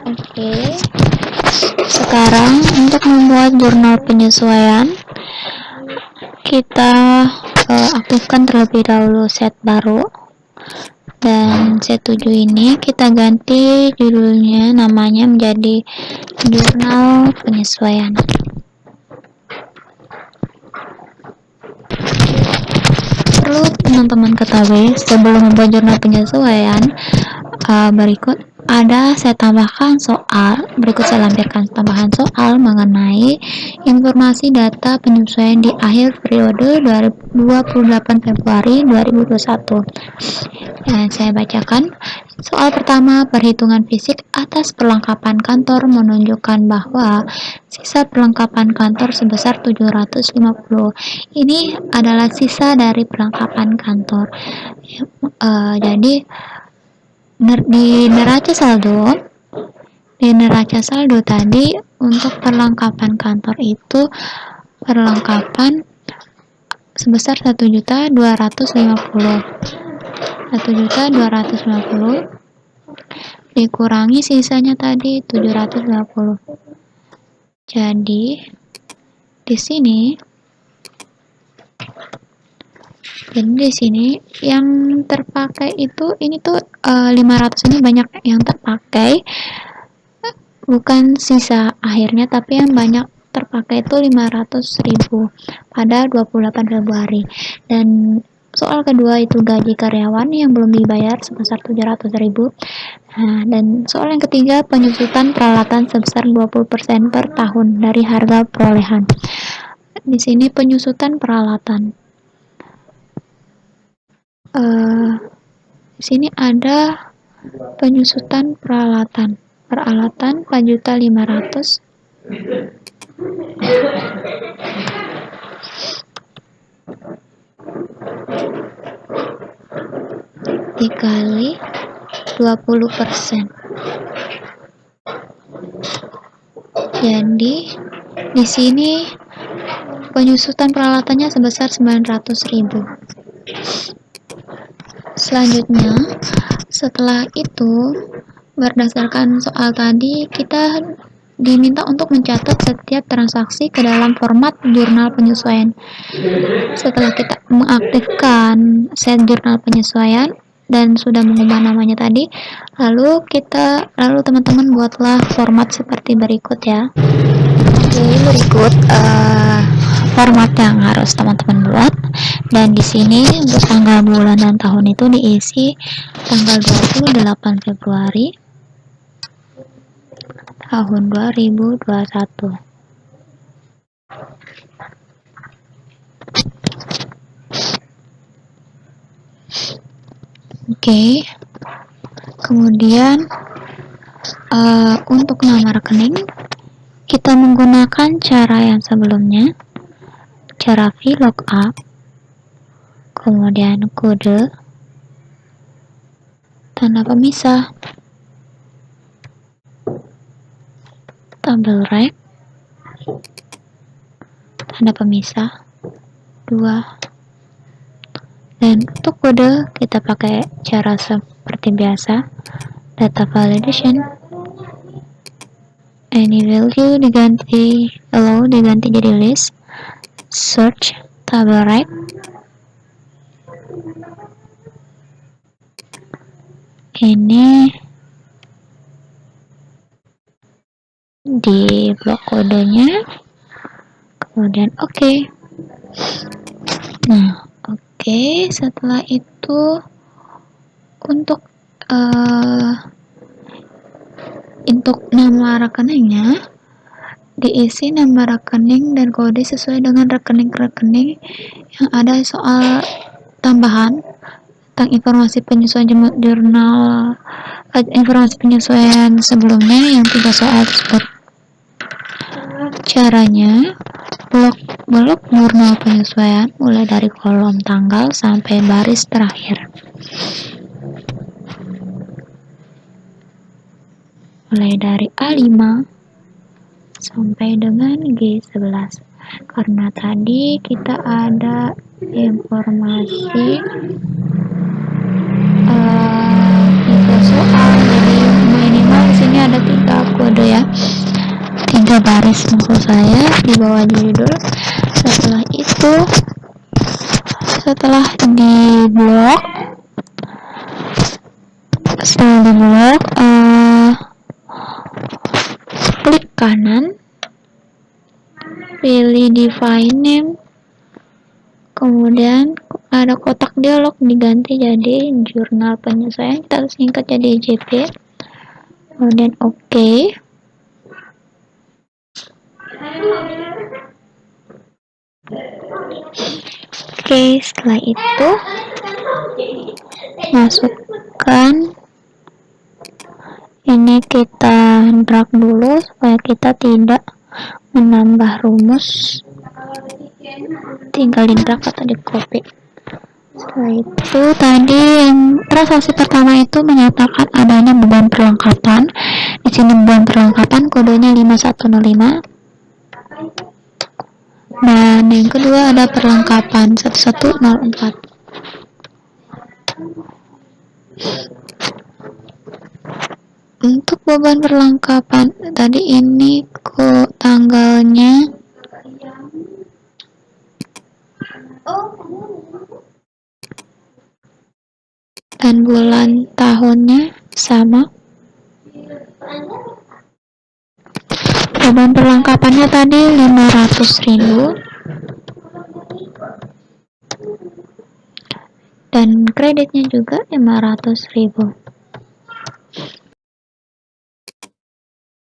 Oke, sekarang untuk membuat jurnal penyesuaian, kita aktifkan terlebih dahulu set baru, dan set 7 ini kita ganti judulnya, namanya menjadi jurnal penyesuaian. Perlu teman-teman ketahui, sebelum membuat jurnal penyesuaian, berikut ada saya tambahkan soal. Berikut saya lampirkan tambahan soal mengenai informasi data penyesuaian di akhir periode 28 Februari 2021. Saya bacakan. Soal pertama, perhitungan fisik atas perlengkapan kantor menunjukkan bahwa sisa perlengkapan kantor sebesar 750. Ini adalah sisa dari perlengkapan kantor. Jadi di neraca saldo tadi untuk perlengkapan kantor itu perlengkapan sebesar 1.250. 1.250 dikurangi sisanya tadi 750. Jadi di sini yang terpakai itu ini tuh 500 ini banyak yang terpakai, bukan sisa akhirnya, tapi yang banyak terpakai itu 500.000 pada 28 Februari. Dan soal kedua itu gaji karyawan yang belum dibayar sebesar 700.000. Dan soal yang ketiga, penyusutan peralatan sebesar 20% per tahun dari harga perolehan. Di sini penyusutan peralatan. Di sini ada penyusutan peralatan 4.500.000 dikali 20%. Jadi di sini penyusutan peralatannya sebesar 900.000. Selanjutnya, setelah itu berdasarkan soal tadi, kita diminta untuk mencatat setiap transaksi ke dalam format jurnal penyesuaian. Setelah kita mengaktifkan set jurnal penyesuaian dan sudah mengubah namanya tadi, lalu teman-teman buatlah format seperti berikut ya. Oke, berikut format yang harus teman-teman buat. Dan di sini untuk tanggal, bulan, dan tahun itu diisi tanggal 28 Februari tahun 2021. Oke. Kemudian untuk nama rekening kita menggunakan cara yang sebelumnya, cara VLOOKUP, kemudian kode, tanda pemisah, tabel rek, tanda pemisah 2. Dan untuk kode kita pakai cara seperti biasa, data validation, any value diganti allow diganti jadi list, search tabel rek, ini di blok kodenya, kemudian oke. Nah, oke, setelah itu untuk nama rekeningnya diisi nama rekening dan kode sesuai dengan rekening-rekening yang ada soal tambahan tentang informasi penyesuaian jurnal, informasi penyesuaian sebelumnya yang 3 soal tersebut. Caranya, blok jurnal penyesuaian mulai dari kolom tanggal sampai baris terakhir. Mulai dari A5 sampai dengan G11. Karena tadi kita ada informasi 3 soal 3 baris maksud saya di bawah judul. Setelah itu, setelah di blok klik kanan, pilih define name, kemudian ada kotak dialog diganti jadi jurnal penyesuaian, kita singkat jadi JP, kemudian OK. Oke, setelah itu masukkan ini, kita drag dulu supaya kita tidak menambah rumus, tinggal di drag atau di copy. Setelah itu tadi yang transaksi pertama itu menyatakan adanya beban perlengkapan. Di sini beban perlengkapan kodenya 5105. Dan yang kedua ada perlengkapan 1104. Untuk beban perlengkapan tadi ini kok tanggalnya dan bulan tahunnya sama. Beban perlengkapannya tadi 500.000 dan kreditnya juga 500.000.